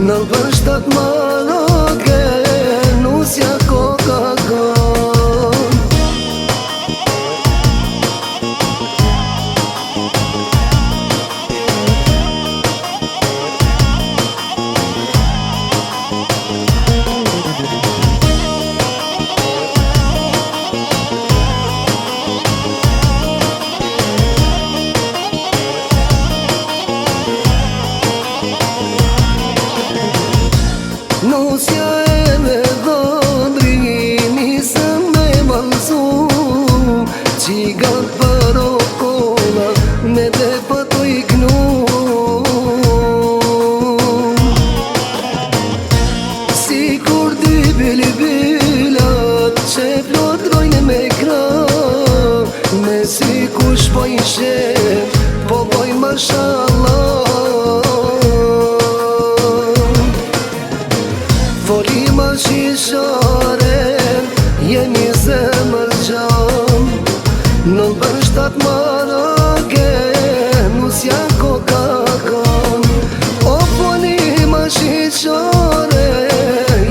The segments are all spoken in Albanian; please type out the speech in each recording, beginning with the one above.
Në vështat maroke, nusja Coca-Cola. Nusja e me dhondri, nisëm me malsu, qigat për okolla, me dhe pëto i knu. Si kur dy bilibilat që flotrojnë me kra, me si kush po i shef, po boj mashallah. Folima shishare, jemi zemër gjam, në vështat maroke, nusja Coca-Cola. O folima shishare,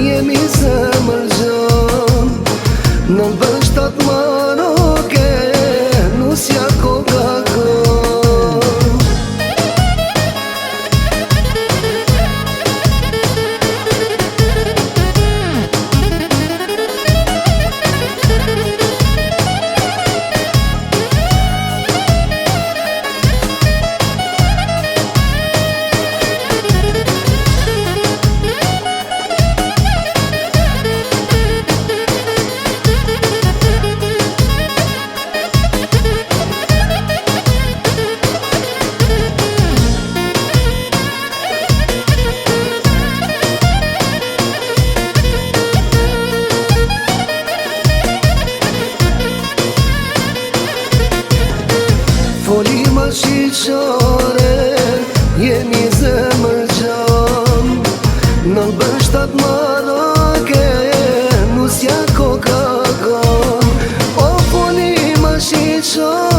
jemi zemër gjam, në vështat maroke, nusja Coca-Cola. Folima shqyqare, jemi zemër gjam, në vështat maroke, nusja Coca-Cola. O folima shqyqare,